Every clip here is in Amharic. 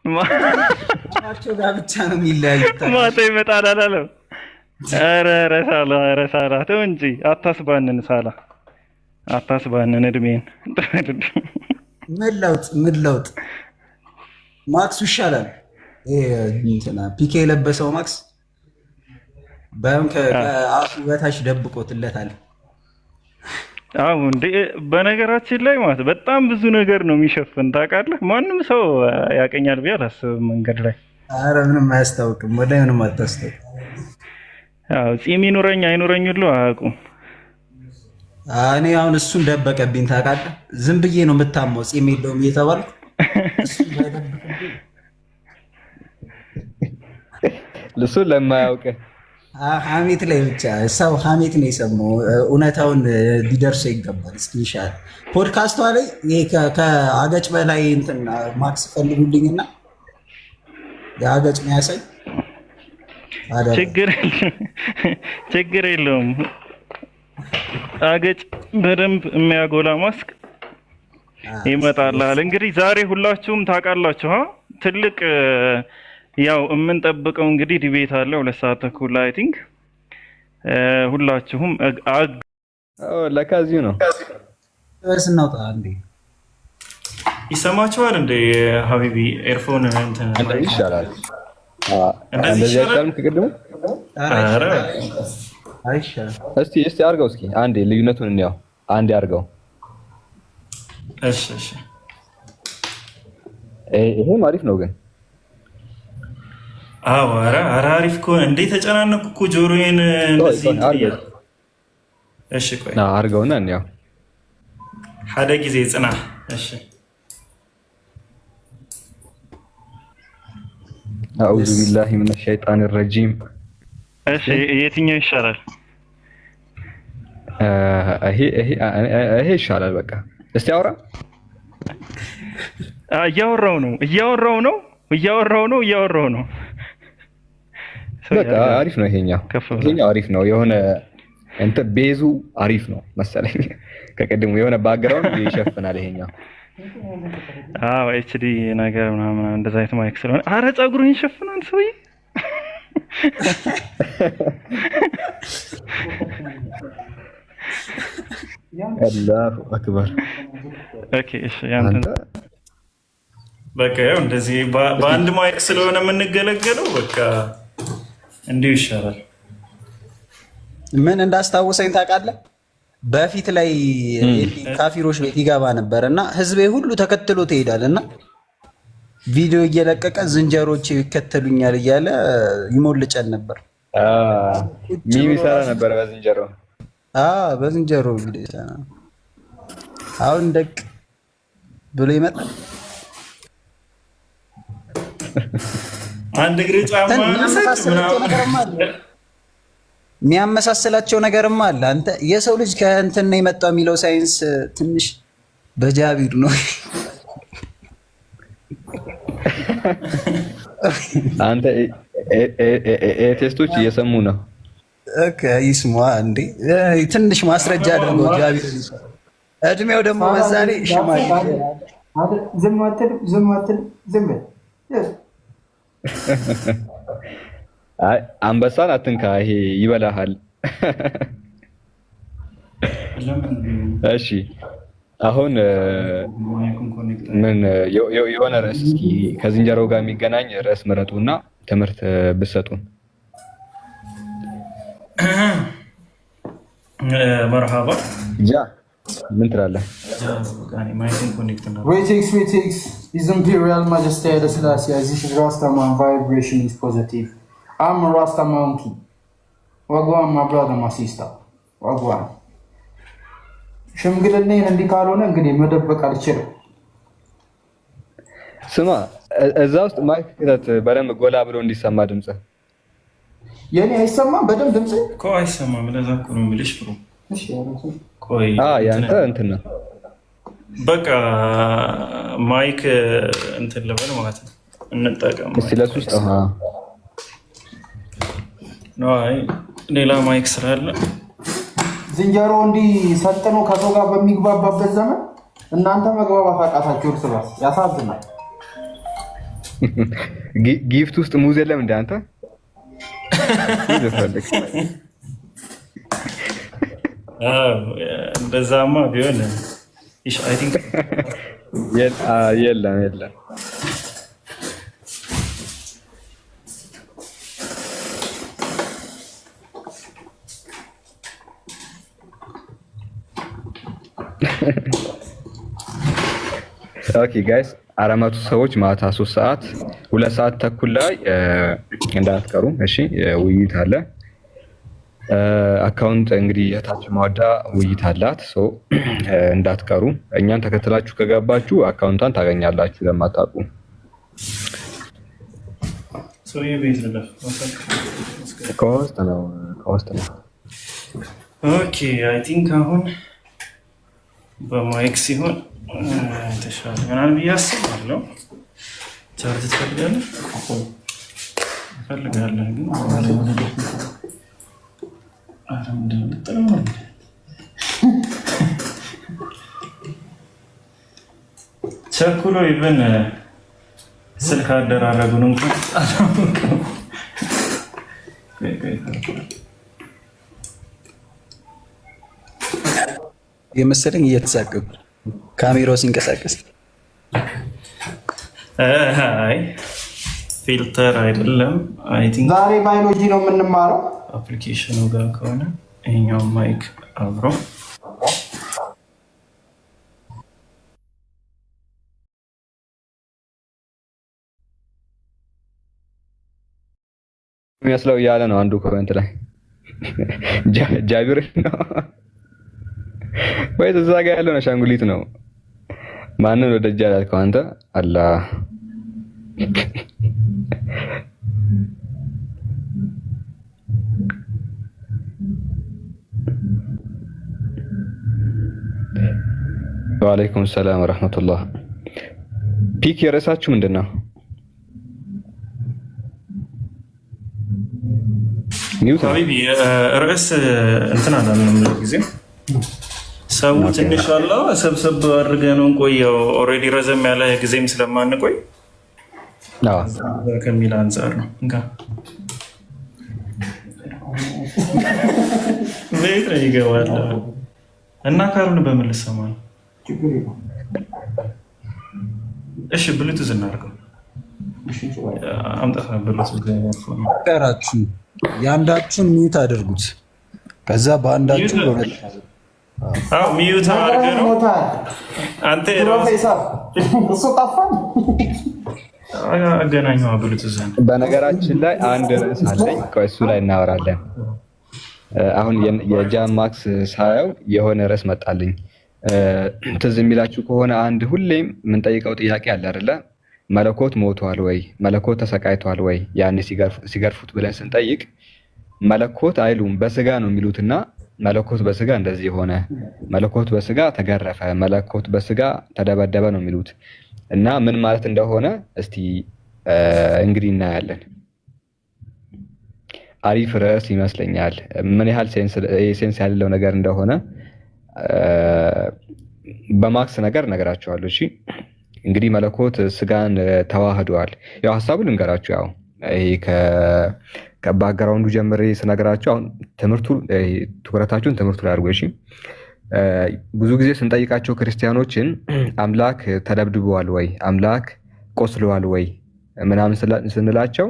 ማቸው ጋር ብቻ ነው የሚለያዩት። ማታ ይመጣል አላለም። ኧረ ሳላ ተው እንጂ አታስባንን፣ ሳላ አታስባንን እድሜን። ምን ለውጥ ማክሱ ይሻላል። ፒኬ የለበሰው ማክስ ባይሆን ከአፉ በታች ደብቆትለታል። አዎ እንዴ! በነገራችን ላይ ማለት በጣም ብዙ ነገር ነው የሚሸፍን ታውቃለህ። ማንም ሰው ያቀኛል ብዬ አላስብም መንገድ ላይ። አረ ምንም አያስታውቅም፣ ወላሂ ምንም አታስታውቅም። አዎ ጺም ይኑረኝ አይኑረኝ ሁሉ አያውቁም። እኔ አሁን እሱን ደበቀብኝ ታውቃለህ። ዝም ብዬ ነው የምታማው ጺም የለውም እየተባልኩ እሱ ለማያውቅ ሐሜት ላይ ብቻ ሰው ሐሜት ነው የሰማው። እውነታውን ሊደርሰው ይገባል። እስኪ ይሻል ፖድካስቷ ላይ ከአገጭ በላይ እንትን ማክስ ፈልጉልኝና የአገጭ የሚያሳይ ችግር የለውም። አገጭ በደንብ የሚያጎላ ማስክ ይመጣልሃል። እንግዲህ ዛሬ ሁላችሁም ታውቃላችሁ ትልቅ ያው የምንጠብቀው እንግዲህ ዲቤት አለ 2 ሰዓት ተኩል አይ ቲንክ ሁላችሁም ለካዚው ነው ስናውጣ እንዴ ይሰማችኋል እንዴ ሀቢቢ ኤርፎን እንትን ይሻላል። እንደዚህ አይደለም ከቀደሙ አይሻልም። እስቲ አድርገው እስኪ አንዴ ልዩነቱን እንያው። አንዴ አድርገው። እሺ ይሄም አሪፍ ነው ግን አዎ ኧረ አሪፍ እኮ እንዴ! ተጨናነኩ እኮ ጆሮዬን እንደዚህ እንትን። እሺ ቆይ አድርገውና እንያው ሓደ ጊዜ ጽና። እሺ አዑዙ ቢላሂ ሚነ ሸይጣን ረጂም። እሺ የትኛው ይሻላል? ይሄ ይሻላል። በቃ እስቲ አውራ። እያወራው ነው። በቃ አሪፍ ነው ይሄኛው አሪፍ ነው። የሆነ እንትን ቤዙ አሪፍ ነው መሰለኝ። ከቀድሞ የሆነ ባክግራውንድ ይሸፍናል ይሄኛው። አዎ ኤችዲ ነገር ምናምን እንደዛ አይነት ማይክ ስለሆነ አረ ፀጉሩን ይሸፍናል ሰውዬ። አላሁ አክበር። ኦኬ እሺ ያንተ በቃ ያው እንደዚህ በአንድ ማይክ ስለሆነ የምንገለገለው በቃ እንዲሁ ይሻላል። ምን እንዳስታወሰኝ ታውቃለህ? በፊት ላይ ካፊሮች ቤት ይገባ ነበር እና ህዝቤ ሁሉ ተከትሎ ትሄዳል እና ቪዲዮ እየለቀቀ ዝንጀሮች ይከተሉኛል እያለ ይሞልጨን ነበር። ሚሚ ሰራ ነበር በዝንጀሮ ቪዲዮ። አሁን ደቅ ብሎ ይመጣል። አንድ እግር ጫማ የሚያመሳስላቸው ነገርም አለ። አንተ የሰው ልጅ ከእንትን ነው የመጣው የሚለው ሳይንስ ትንሽ በጃቢር ነው። አንተ ቴስቶች እየሰሙ ነው። ኦኬ ይስማ እንዴ ትንሽ ማስረጃ አድርገው ጃቢር እድሜው ደግሞ በዛሬ ሽማግሌ ዝም አንበሳን አትንካ፣ ይሄ ይበላሃል። እሺ አሁን ምን የሆነ ርዕስ እስኪ ከዝንጀሮ ጋር የሚገናኝ ርዕስ ምረጡና ትምህርት ብትሰጡን። መርሃባ ምን ትላለህ? Greetings, His Imperial Majesty Haile Selassie. This is Rastaman. Vibration is positive. I'm a Rasta monkey. Wagwan, my brother, my sister. Wagwan. ሽምግልናዬን እንዲህ ካልሆነ እንግዲህ መደበቅ አልችልም። ስማ እዛ ውስጥ ማይክ ክተት በደንብ ጎላ ብሎ እንዲሰማ ድምጽ። የኔ አይሰማም በደንብ ድምጽ እኮ አይሰማም። ለዛ እኮ ነው የምልሽ ብሩ። እሺ ቆይ ያንተ እንትን ነው በቃ ማይክ እንትን ልበል ማለት ነው እንጠቀም። እስቲ ለሱ ውስጥ አይ ሌላ ማይክ ስላለ ዝንጀሮ እንዲህ ሰጥኖ ከሰው ጋር በሚግባባበት ዘመን እናንተ መግባባት አቃታችሁ እርስ በርስ። ያሳዝናል። ጊፍት ውስጥ ሙዝ የለም እንደ አንተ እንደዛማ ቢሆን አይ ቲንክ የለም ኦኬ ጋይስ 400 ሰዎች ማታ 3 ሰዓት 2 ሰዓት ተኩል ላይ እንዳትቀሩ እሺ። ውይይት አለ። አካውንት እንግዲህ የታች ማወዳ ውይይት አላት። እንዳትቀሩ። እኛን ተከትላችሁ ከገባችሁ አካውንቷን ታገኛላችሁ። ለማታውቁ ከውስጥ ነው። ኦኬ አይ ቲንክ አሁን በማይክ ሲሆን ተሻለ ይሆናል ብዬ አስባለሁ። ቻርጅ ትፈልጋለህ? እፈልጋለሁ ግን ቸኩሎ ይብን ስልክ አደራረጉን እንኳን አላውቅም። የመሰለኝ እየተሳቀቁ ካሜራው ሲንቀሳቀስ አይ ፊልተር አይደለም። አይ ቲንክ ዛሬ ባዮሎጂ ነው የምንማረው። አፕሊኬሽኑ ጋር ከሆነ ይሄኛው ማይክ አብሮ የሚመስለው እያለ ነው አንዱ ኮሜንት ላይ ጃቢር ነው ወይ እዛ ጋር ያለው አሻንጉሊት ነው። ማንን ወደ ጃል ያልከው አንተ? አላህ ወአለይኩም ሰላም ወራህመቱላህ። ፒክ የርዕሳችሁ ምንድነው? ኒውተን ሀቢቢ ርዕስ እንትን አላልንም ጊዜ ሰው ትንሽ አለው ሰብሰብ አድርገህ ነው እንቆየው። ኦልሬዲ ረዘም ያለ ጊዜም ስለማንቆይ ከሚል አንጻር ነው። ቤት ነው ይገባል እና ካሉን በምን ልሰማ ነው? እሺ ብሉቱዝ እናድርገው። አምጣ ብሉቱዝ ቀራችሁ የአንዳችሁን ሚዩት አድርጉት። ከዛ በአንዳችሁ ሚዩት አድርገህ ነው አንተ ፕሮፌሰር እሱ ጠፋን አገናኘው ብሉቱዝ። በነገራችን ላይ አንድ ርዕስ አለኝ፣ እሱ ላይ እናወራለን። አሁን የጃን ማክስ ሳየው የሆነ ርዕስ መጣልኝ። ትዝ የሚላችሁ ከሆነ አንድ ሁሌም የምንጠይቀው ጥያቄ አለ አይደለ? መለኮት ሞቷል ወይ? መለኮት ተሰቃይቷል ወይ? ያን ሲገርፉት ብለን ስንጠይቅ መለኮት አይሉም በስጋ ነው የሚሉትና መለኮት በስጋ እንደዚህ ሆነ፣ መለኮት በስጋ ተገረፈ፣ መለኮት በስጋ ተደበደበ ነው የሚሉት። እና ምን ማለት እንደሆነ እስቲ እንግዲህ እናያለን። አሪፍ ርዕስ ይመስለኛል። ምን ያህል ሴንስ ያለው ነገር እንደሆነ በማክስ ነገር ነገራቸዋለሁ። እሺ እንግዲህ መለኮት ስጋን ተዋህዷል። ያው ሐሳቡን ልንገራችሁ። ያው ይሄ ከባክግራውንዱ ጀምሬ ስነግራችሁ አሁን ትኩረታችሁን ትምህርቱ ላይ አድርጉ። እሺ ብዙ ጊዜ ስንጠይቃቸው ክርስቲያኖችን አምላክ ተደብድበዋል ወይ፣ አምላክ ቆስሏል ወይ ምናምን ስንላቸው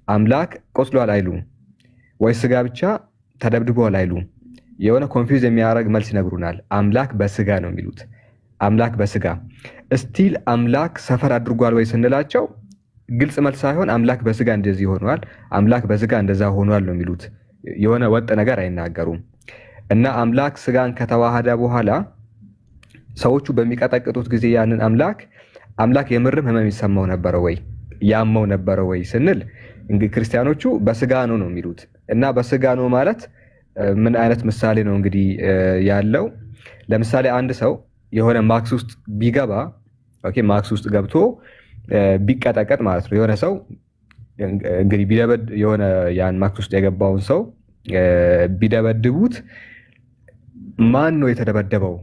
አምላክ ቆስሏል አይሉም፣ ወይ ስጋ ብቻ ተደብድበዋል አይሉም። የሆነ ኮንፊውዝ የሚያደርግ መልስ ይነግሩናል። አምላክ በስጋ ነው የሚሉት። አምላክ በስጋ እስቲል አምላክ ሰፈር አድርጓል ወይ ስንላቸው ግልጽ መልስ ሳይሆን አምላክ በስጋ እንደዚህ ሆኗል፣ አምላክ በስጋ እንደዛ ሆኗል ነው የሚሉት። የሆነ ወጥ ነገር አይናገሩም። እና አምላክ ስጋን ከተዋሃደ በኋላ ሰዎቹ በሚቀጠቅጡት ጊዜ ያንን አምላክ የምርም ህመም ይሰማው ነበረ ወይ ያመው ነበረ ወይ ስንል እንግዲህ ክርስቲያኖቹ በስጋ ነው የሚሉት። እና በስጋ ነው ማለት ምን አይነት ምሳሌ ነው እንግዲህ ያለው? ለምሳሌ አንድ ሰው የሆነ ማክስ ውስጥ ቢገባ፣ ኦኬ ማክስ ውስጥ ገብቶ ቢቀጠቀጥ ማለት ነው። የሆነ ሰው እንግዲህ የሆነ ያን ማክስ ውስጥ የገባውን ሰው ቢደበድቡት ማን ነው የተደበደበው?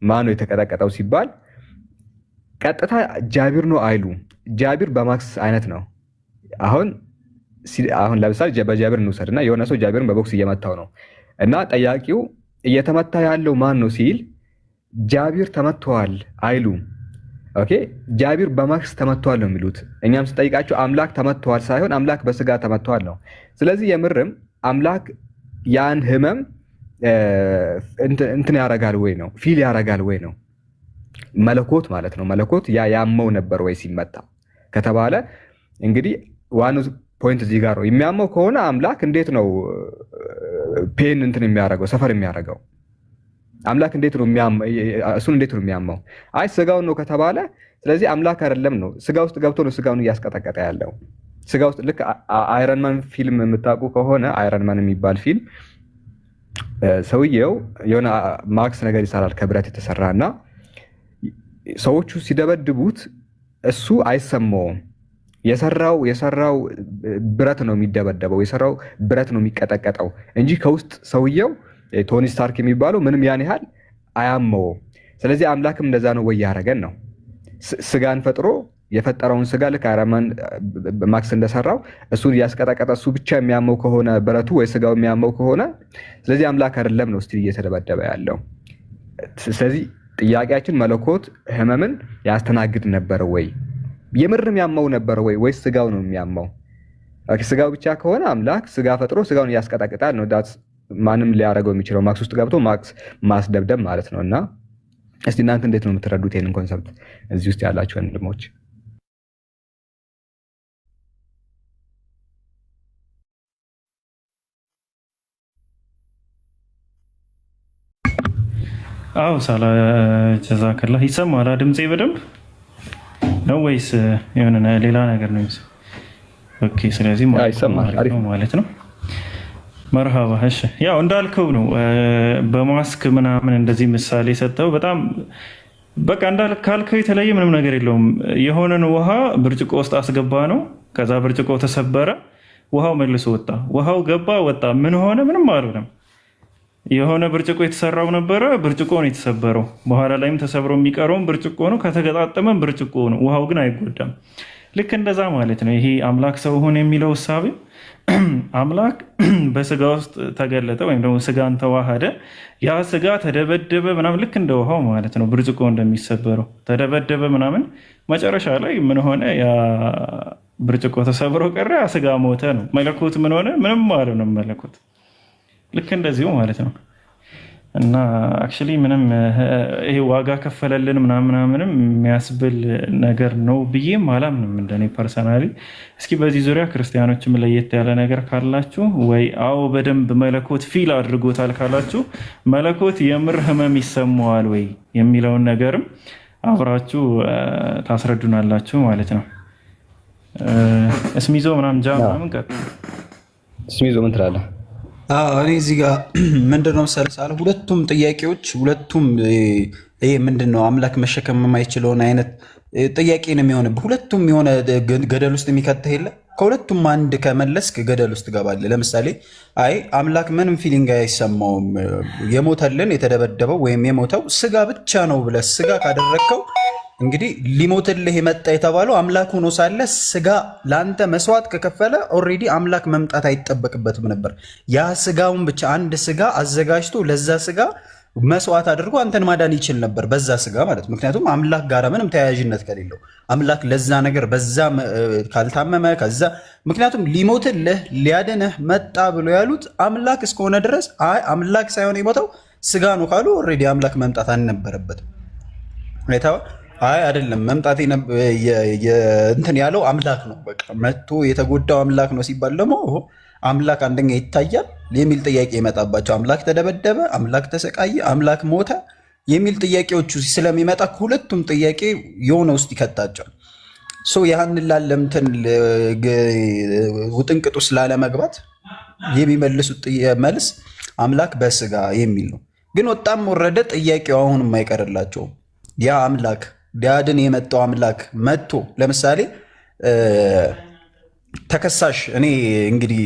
ማን ነው የተቀጠቀጠው ሲባል ቀጥታ ጃቢር ነው አይሉ። ጃቢር በማክስ አይነት ነው። አሁን ለምሳሌ በጃቢር እንውሰድና የሆነ ሰው ጃቢርን በቦክስ እየመታው ነው እና ጠያቂው እየተመታ ያለው ማን ነው ሲል ጃቢር ተመቷል አይሉ። ኦኬ ጃቢር በማክስ ተመቷል ነው የሚሉት። እኛም ስጠይቃቸው አምላክ ተመቷል ሳይሆን አምላክ በስጋ ተመቷል ነው። ስለዚህ የምርም አምላክ ያን ህመም እንትን ያረጋል ወይ ነው ፊል ያረጋል ወይ ነው መለኮት ማለት ነው። መለኮት ያመው ነበር ወይ ሲመታ ከተባለ እንግዲህ ዋናው ፖይንት እዚህ ጋር ነው። የሚያመው ከሆነ አምላክ እንዴት ነው ፔን እንትን የሚያረገው ሰፈር የሚያረገው? አምላክ እንዴት ነው እሱን እንዴት ነው የሚያመው? አይ ስጋውን ነው ከተባለ ስለዚህ አምላክ አይደለም ነው። ስጋ ውስጥ ገብቶ ነው ስጋውን እያስቀጠቀጠ ያለው። ስጋ ውስጥ ልክ አይረንማን ፊልም የምታውቁ ከሆነ አይረንማን የሚባል ፊልም ሰውየው የሆነ ማክስ ነገር ይሰራል ከብረት የተሰራ እና ሰዎቹ ሲደበድቡት እሱ አይሰማውም። የሰራው ብረት ነው የሚደበደበው፣ የሰራው ብረት ነው የሚቀጠቀጠው እንጂ ከውስጥ ሰውየው ቶኒ ስታርክ የሚባለው ምንም ያን ያህል አያመውም። ስለዚህ አምላክም እንደዛ ነው ወይ ያረገን ነው። ስጋን ፈጥሮ የፈጠረውን ስጋ ልክ አይረንማን ማክስ እንደሰራው እሱን እያስቀጠቀጠ እሱ ብቻ የሚያመው ከሆነ ብረቱ ወይ ስጋው የሚያመው ከሆነ ስለዚህ አምላክ አይደለም ነው ስቲል እየተደበደበ ያለው። ስለዚህ ጥያቄያችን መለኮት ህመምን ያስተናግድ ነበር ወይ? የምርም ያመው ነበር ወይ ወይስ ስጋው ነው የሚያመው? ስጋው ብቻ ከሆነ አምላክ ስጋ ፈጥሮ ስጋውን እያስቀጠቅጣል ነው። ዳት ማንም ሊያደርገው የሚችለው ማክስ ውስጥ ገብቶ ማክስ ማስደብደብ ማለት ነው። እና እስቲ እናንተ እንዴት ነው የምትረዱት ይሄንን ኮንሰፕት እዚህ ውስጥ ያላችሁ ወንድሞች? አዎ ሳላ ጀዛከላህ። ይሰማል ድምጼ በደንብ ነው ወይስ የሆነ ሌላ ነገር ነው? ኦኬ ስለዚህ ማለት ነው። መርሃባ። እሺ ያው እንዳልከው ነው። በማስክ ምናምን እንደዚህ ምሳሌ ሰጠው። በጣም በቃ እንዳልካልከው የተለየ ምንም ነገር የለውም። የሆነን ውሃ ብርጭቆ ውስጥ አስገባ ነው። ከዛ ብርጭቆ ተሰበረ፣ ውሃው መልሶ ወጣ። ውሃው ገባ ወጣ፣ ምን ሆነ? ምንም አልሆነም። የሆነ ብርጭቆ የተሰራው ነበረ፣ ብርጭቆ ነው የተሰበረው። በኋላ ላይም ተሰብሮ የሚቀረውን ብርጭቆ ነው፣ ከተገጣጠመን ብርጭቆ ነው። ውሃው ግን አይጎዳም። ልክ እንደዛ ማለት ነው። ይሄ አምላክ ሰው ሆነ የሚለው እሳቤ አምላክ በስጋ ውስጥ ተገለጠ ወይም ደግሞ ስጋን ተዋሃደ። ያ ስጋ ተደበደበ ምናምን፣ ልክ እንደ ውሃው ማለት ነው። ብርጭቆ እንደሚሰበረው ተደበደበ ምናምን፣ መጨረሻ ላይ ምን ሆነ? ያ ብርጭቆ ተሰብሮ ቀረ፣ ያ ስጋ ሞተ ነው። መለኮት ምን ሆነ? ምንም አልሆነም መለኮት። ልክ እንደዚሁ ማለት ነው። እና አክቹዋሊ ምንም ይሄ ዋጋ ከፈለልን ምናምንም የሚያስብል ነገር ነው ብዬም አላምንም እንደኔ ፐርሰናሊ። እስኪ በዚህ ዙሪያ ክርስቲያኖችም ለየት ያለ ነገር ካላችሁ ወይ አዎ በደንብ መለኮት ፊል አድርጎታል ካላችሁ መለኮት የምር ህመም ይሰማዋል ወይ የሚለውን ነገርም አብራችሁ ታስረዱናላችሁ ማለት ነው። እስሚዞ ምናምን ምናምን እስሚዞ ምን ትላለህ? እኔ እዚህ ጋር ምንድነው ሰለሳለ ሁለቱም ጥያቄዎች ሁለቱም ይሄ ምንድነው አምላክ መሸከም የማይችለውን አይነት ጥያቄ ነው የሚሆንብህ። ሁለቱም የሆነ ገደል ውስጥ የሚከተህ የለ። ከሁለቱም አንድ ከመለስክ ገደል ውስጥ ትገባለህ። ለምሳሌ አይ አምላክ ምንም ፊሊንግ አይሰማውም የሞተልን የተደበደበው ወይም የሞተው ስጋ ብቻ ነው ብለህ ስጋ ካደረግከው እንግዲህ ሊሞትልህ የመጣ የተባለው አምላክ ሆኖ ሳለ ስጋ ለአንተ መስዋዕት ከከፈለ ኦልሬዲ አምላክ መምጣት አይጠበቅበትም ነበር። ያ ስጋውን ብቻ አንድ ስጋ አዘጋጅቶ ለዛ ስጋ መስዋዕት አድርጎ አንተን ማዳን ይችል ነበር፣ በዛ ስጋ ማለት። ምክንያቱም አምላክ ጋር ምንም ተያያዥነት ከሌለው አምላክ ለዛ ነገር በዛ ካልታመመ ከዛ ምክንያቱም ሊሞትልህ ሊያድንህ መጣ ብሎ ያሉት አምላክ እስከሆነ ድረስ አይ አምላክ ሳይሆን የሞተው ስጋ ነው ካሉ ኦልሬዲ አምላክ መምጣት አልነበረበትም። አይ አይደለም መምጣት እንትን ያለው አምላክ ነው፣ በቃ መጥቶ የተጎዳው አምላክ ነው ሲባል ደግሞ አምላክ አንደኛ ይታያል የሚል ጥያቄ ይመጣባቸው። አምላክ ተደበደበ፣ አምላክ ተሰቃየ፣ አምላክ ሞተ የሚል ጥያቄዎቹ ስለሚመጣ ሁለቱም ጥያቄ የሆነ ውስጥ ይከታቸዋል። ያህን ላለምትን ውጥንቅጡ ስላለመግባት የሚመልሱት መልስ አምላክ በስጋ የሚል ነው። ግን ወጣም ወረደ ጥያቄው አሁንም አይቀርላቸውም። ያ አምላክ ሊያድን የመጣው አምላክ መጥቶ ለምሳሌ ተከሳሽ እኔ እንግዲህ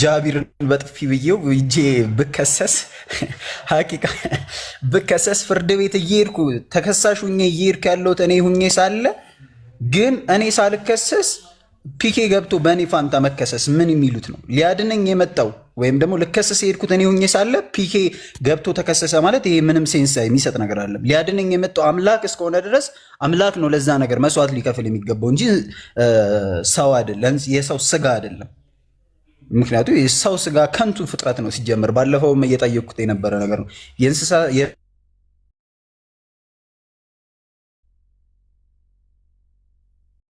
ጃቢርን በጥፊ ብዬው እጄ ብከሰስ ሐቂቃ ብከሰስ ፍርድ ቤት እየሄድኩ ተከሳሽ ሁኜ እየሄድኩ ያለሁት እኔ ሁኜ ሳለ ግን እኔ ሳልከሰስ ፒኬ ገብቶ በእኔ ፋንታ መከሰስ ምን የሚሉት ነው? ሊያድነኝ የመጣው ወይም ደግሞ ልከሰስ የሄድኩት እኔ ሁኜ ሳለ ፒኬ ገብቶ ተከሰሰ ማለት ይሄ ምንም ሴንስ የሚሰጥ ነገር አለ። ሊያድነኝ የመጣው አምላክ እስከሆነ ድረስ አምላክ ነው ለዛ ነገር መስዋዕት ሊከፍል የሚገባው እንጂ ሰው አይደለም፣ የሰው ስጋ አይደለም። ምክንያቱም የሰው ስጋ ከንቱ ፍጥረት ነው ሲጀምር። ባለፈውም እየጠየቅኩት የነበረ ነገር ነው። የእንስሳ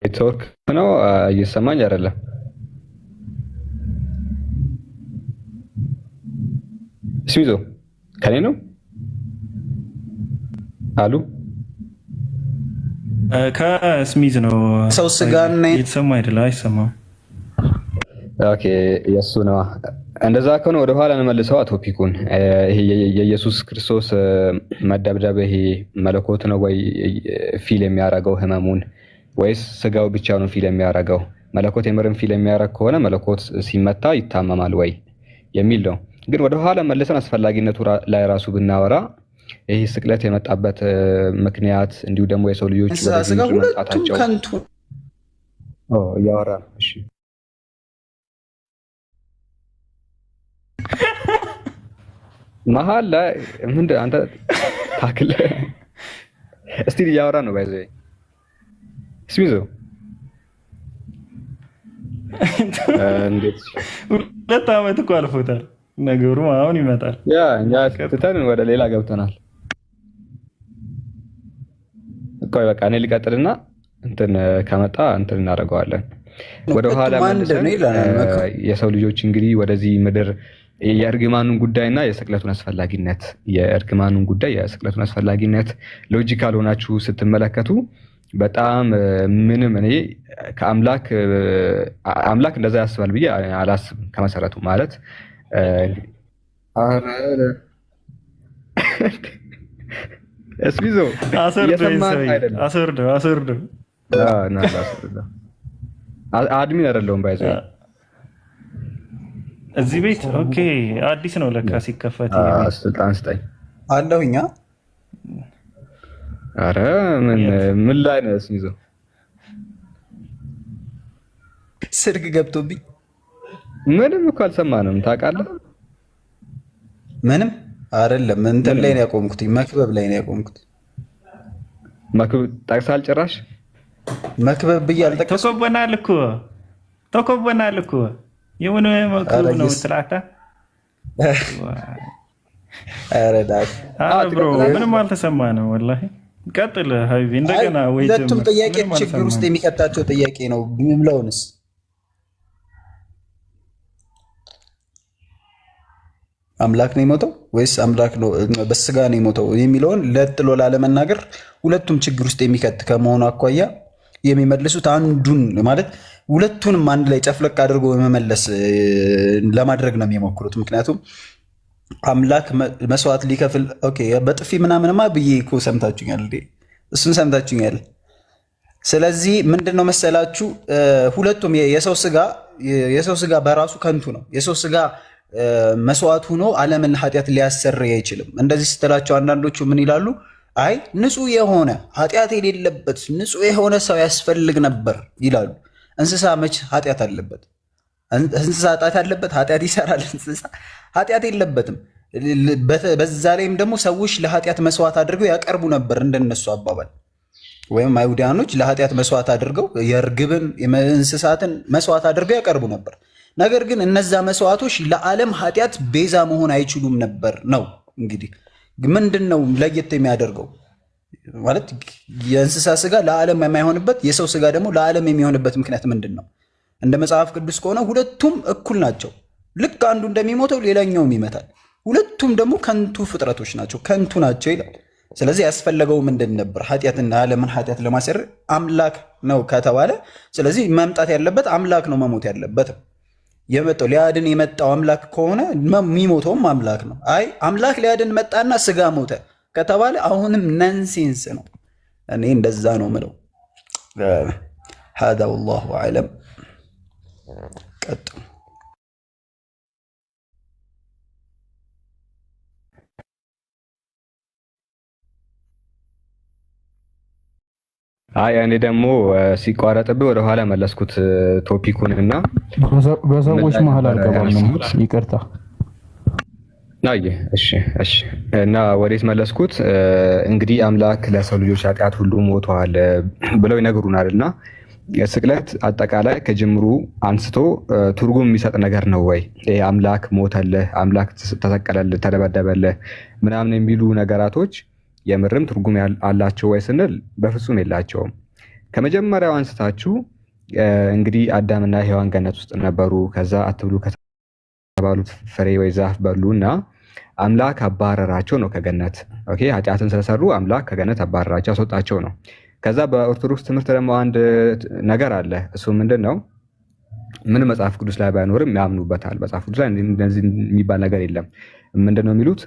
ኔትወርክ ነው እየሰማኝ አይደለም። ስሚዞ ከኔ ነው አሉ ከስሚዝ ነው ሰው ስጋና እየተሰማ አይደለም፣ አይሰማም። ኦኬ የሱ ነው። እንደዛ ከሆነ ወደ ኋላ እንመልሰው ቶፒኩን። ይሄ የኢየሱስ ክርስቶስ መደብደብ ይሄ መለኮት ነው ወይ ፊል የሚያደርገው ህመሙን ወይስ ስጋው ብቻ ነው ፊል የሚያደርገው? መለኮት የምርም ፊል የሚያደርግ ከሆነ መለኮት ሲመታ ይታመማል ወይ የሚል ነው። ግን ወደ ኋላ መልሰን አስፈላጊነቱ ላይ ራሱ ብናወራ ይሄ ስቅለት የመጣበት ምክንያት እንዲሁ ደግሞ የሰው ልጆች ወደዚህ መጣታቸው ከንቱ እያወራ ነው። እሺ መሀል ላይ ምንድን አንተ ታክል እስቲ እያወራ ነው ባይዘ ስሚዞ እንዴት 2 ዓመት እኮ አልፎታል ነገሩ አሁን ይመጣል። ያ እኛ ከተን ወደ ሌላ ገብተናል እኮ በቃ እኔ ልቀጥልና እንትን ከመጣ እንትን እናደርገዋለን። ወደ ኋላ መልሰን የሰው ልጆች እንግዲህ ወደዚህ ምድር የእርግማኑን ጉዳይና የስቅለቱን አስፈላጊነት ሎጂካል ሆናችሁ ስትመለከቱ በጣም ምንም እኔ ከአምላክ እንደዛ ያስባል ብዬ አላስብም። ከመሰረቱ ማለት እስቢዞ አሰርዶ አድሚን አይደለሁም ባይዘ እዚህ ቤት ኦኬ። አዲስ ነው ለካ ሲከፈት ስልጣን ስጠኝ አለሁኛ። አረ ምን ላይ ነው እስሚዞ? ስልክ ገብቶብኝ ምንም እኮ አልሰማንም። ታውቃለህ? ምንም አይደለም። እንትን ላይ ነው ያቆምኩት፣ መክበብ ላይ ነው ያቆምኩት። መክበብ ጠቅሳል ጭራሽ መክበብ ብዬ አልጠቀስኩም። ተኮበናል እኮ የሆነ መክበብ ነው ትላታ። አረ ዳሽ ብሮ ምንም አልተሰማንም ወላሂ። ቀጥል ሀቢቢ እንደገና ወይ ሁለቱም ጥያቄ ችግር ውስጥ የሚከታቸው ጥያቄ ነው። ምምለውንስ አምላክ ነው የሞተው ወይስ አምላክ ነው በስጋ ነው የሞተው የሚለውን ለጥሎ ላለመናገር ሁለቱም ችግር ውስጥ የሚከት ከመሆኑ አኳያ የሚመልሱት አንዱን ማለት ሁለቱንም አንድ ላይ ጨፍለቅ አድርጎ መመለስ ለማድረግ ነው የሚሞክሩት። ምክንያቱም አምላክ መስዋዕት ሊከፍል ኦኬ በጥፊ ምናምንማ ብዬ እኮ ሰምታችሁኛል እንዴ? እሱን ሰምታችሁኛል። ስለዚህ ምንድነው መሰላችሁ ሁለቱም የሰው ስጋ በራሱ ከንቱ ነው። የሰው ስጋ መስዋዕት ሆኖ ዓለምን ኃጢአት ሊያሰረይ አይችልም። እንደዚህ ስትላቸው አንዳንዶቹ ምን ይላሉ? አይ ንጹህ የሆነ ኃጢአት የሌለበት ንጹህ የሆነ ሰው ያስፈልግ ነበር ይላሉ። እንስሳ መች ኃጢአት አለበት? እንስሳ ኃጢአት አለበት? ኃጢአት ይሰራል? እንስሳ ኃጢአት የለበትም። በዛ ላይም ደግሞ ሰዎች ለኃጢአት መስዋዕት አድርገው ያቀርቡ ነበር እንደነሱ አባባል፣ ወይም አይሁዳኖች ለኃጢአት መስዋዕት አድርገው የእርግብን እንስሳትን መስዋዕት አድርገው ያቀርቡ ነበር። ነገር ግን እነዛ መስዋዕቶች ለዓለም ኃጢአት ቤዛ መሆን አይችሉም ነበር ነው። እንግዲህ ምንድን ነው ለየት የሚያደርገው? ማለት የእንስሳ ስጋ ለዓለም የማይሆንበት የሰው ስጋ ደግሞ ለዓለም የሚሆንበት ምክንያት ምንድን ነው? እንደ መጽሐፍ ቅዱስ ከሆነ ሁለቱም እኩል ናቸው። ልክ አንዱ እንደሚሞተው ሌላኛውም ይመታል። ሁለቱም ደግሞ ከንቱ ፍጥረቶች ናቸው፣ ከንቱ ናቸው ይላል። ስለዚህ ያስፈለገው ምንድን ነበር? ኃጢአትና ዓለምን ኃጢአት ለማሰር አምላክ ነው ከተባለ ስለዚህ መምጣት ያለበት አምላክ ነው፣ መሞት ያለበት የመጣው ሊያድን የመጣው አምላክ ከሆነ የሚሞተውም አምላክ ነው። አይ አምላክ ሊያድን መጣና ስጋ ሞተ ከተባለ አሁንም ነንሴንስ ነው። እኔ እንደዛ ነው ምለው። ሀዛ ወላሁ አዕለም። ቀጥሉ። አይ እኔ ደግሞ ሲቋረጥብህ ወደኋላ መለስኩት ቶፒኩን እና በሰዎች መሀል አልገባም። ይቅርታ። እሺ እና ወዴት መለስኩት? እንግዲህ አምላክ ለሰው ልጆች ኃጢአት ሁሉ ሞተዋል ብለው ይነግሩናል እና ስቅለት አጠቃላይ ከጅምሩ አንስቶ ትርጉም የሚሰጥ ነገር ነው ወይ? አምላክ ሞተልህ፣ አምላክ ተሰቀለልህ፣ ተደበደበልህ ምናምን የሚሉ ነገራቶች የምርም ትርጉም አላቸው ወይ ስንል በፍጹም የላቸውም። ከመጀመሪያው አንስታችሁ እንግዲህ አዳምና ሔዋን ገነት ውስጥ ነበሩ። ከዛ አትብሉ ከተባሉት ፍሬ ወይ ዛፍ በሉ እና አምላክ አባረራቸው ነው ከገነት። ኦኬ፣ ኃጢአትን ስለሰሩ አምላክ ከገነት አባረራቸው፣ አስወጣቸው ነው። ከዛ በኦርቶዶክስ ትምህርት ደግሞ አንድ ነገር አለ። እሱ ምንድን ነው? ምን መጽሐፍ ቅዱስ ላይ ባይኖርም ያምኑበታል። መጽሐፍ ቅዱስ ላይ እንደዚህ የሚባል ነገር የለም። ምንድን ነው የሚሉት?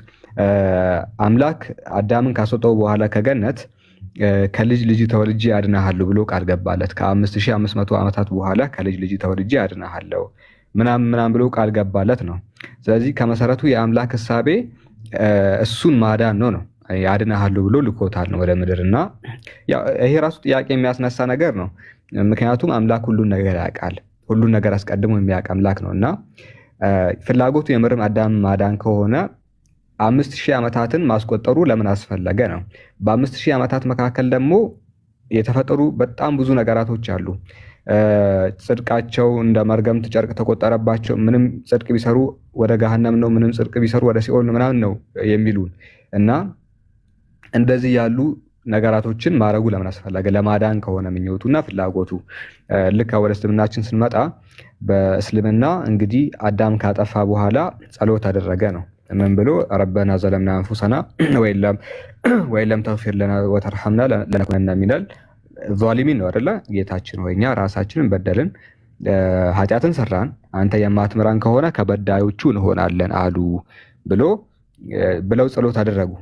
አምላክ አዳምን ካስወጣው በኋላ ከገነት ከልጅ ልጅ ተወልጄ አድናሃለሁ ብሎ ቃል ገባለት። ከ5500 ዓመታት በኋላ ከልጅ ልጅ ተወልጄ አድናሃለሁ ምናምን ብሎ ቃል ገባለት ነው። ስለዚህ ከመሰረቱ የአምላክ ሕሳቤ እሱን ማዳን ነው ያድናሃለሁ ብሎ ልኮታል ነው ወደ ምድር። እና ይሄ ራሱ ጥያቄ የሚያስነሳ ነገር ነው። ምክንያቱም አምላክ ሁሉን ነገር ያውቃል፣ ሁሉን ነገር አስቀድሞ የሚያውቅ አምላክ ነው እና ፍላጎቱ የምርም አዳም ማዳን ከሆነ 5000 ዓመታትን ማስቆጠሩ ለምን አስፈለገ ነው። በ5000 ዓመታት መካከል ደግሞ የተፈጠሩ በጣም ብዙ ነገራቶች አሉ። ጽድቃቸው እንደ መርገምት ጨርቅ ተቆጠረባቸው። ምንም ጽድቅ ቢሰሩ ወደ ገሃነም ነው፣ ምንም ጽድቅ ቢሰሩ ወደ ሲኦል ምናምን ነው የሚሉን እና እንደዚህ ያሉ ነገራቶችን ማድረጉ ለምን አስፈለገ? ለማዳን ከሆነ ምኞቱና ፍላጎቱ። ልክ ወደ እስልምናችን ስንመጣ በእስልምና እንግዲህ አዳም ካጠፋ በኋላ ጸሎት አደረገ ነው። ምን ብሎ? ረበና ዘለምና አንፉሰና ወይለም ተግፊር ለና ወተርሐምና ለነኩነና ሚነል ዛሊሚን ነው አይደለ? ጌታችን ሆይ እኛ ራሳችንን በደልን፣ ኃጢአትን ሰራን፣ አንተ የማትምራን ከሆነ ከበዳዮቹ እንሆናለን አሉ ብለው ጸሎት አደረጉ።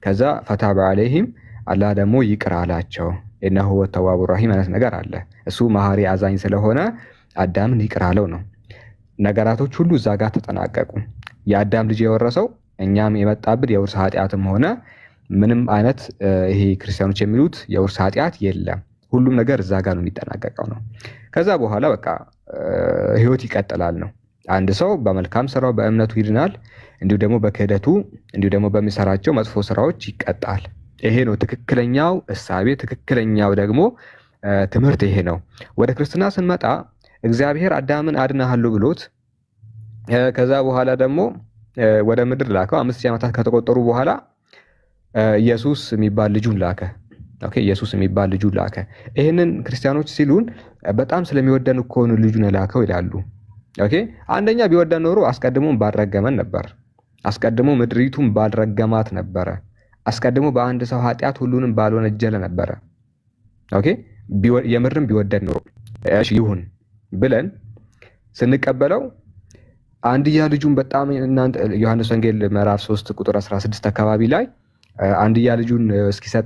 ከዛ ፈታበ ዐለይሂም አላህ ደግሞ ይቅር አላቸው። ኢነሁ ወተዋቡ ረሂም አይነት ነገር አለ። እሱ መሐሪ አዛኝ ስለሆነ አዳምን ይቅር አለው ነው። ነገራቶች ሁሉ እዛ ጋር ተጠናቀቁ። የአዳም ልጅ የወረሰው እኛም የመጣብን የውርስ ኃጢአትም ሆነ ምንም አይነት ይሄ ክርስቲያኖች የሚሉት የውርስ ኃጢአት የለም። ሁሉም ነገር እዛ ጋር ነው የሚጠናቀቀው ነው። ከዛ በኋላ በቃ ህይወት ይቀጥላል ነው። አንድ ሰው በመልካም ስራው በእምነቱ ይድናል፣ እንዲሁ ደግሞ በክህደቱ እንዲሁ ደግሞ በሚሰራቸው መጥፎ ስራዎች ይቀጣል። ይሄ ነው ትክክለኛው እሳቤ፣ ትክክለኛው ደግሞ ትምህርት ይሄ ነው። ወደ ክርስትና ስንመጣ እግዚአብሔር አዳምን አድናሃለሁ ብሎት ከዛ በኋላ ደግሞ ወደ ምድር ላከው። 5000 ዓመታት ከተቆጠሩ በኋላ ኢየሱስ የሚባል ልጁን ላከ። ኦኬ፣ ኢየሱስ የሚባል ልጁን ላከ። ይሄንን ክርስቲያኖች ሲሉን በጣም ስለሚወደን እኮ ነው ልጁን ላከው ይላሉ። ኦኬ፣ አንደኛ ቢወደን ኖሮ አስቀድሞ ባልረገመን ነበር። አስቀድሞ ምድሪቱን ባልረገማት ነበረ። አስቀድሞ በአንድ ሰው ኃጢአት ሁሉንም ባልወነጀለ ነበረ። ኦኬ፣ የምርም ቢወደን ኖሮ እሺ ይሁን ብለን ስንቀበለው አንድያ ልጁን በጣም እናንተ ዮሐንስ ወንጌል ምዕራፍ 3 ቁጥር 16 አካባቢ ላይ አንድያ ልጁን እስኪሰጥ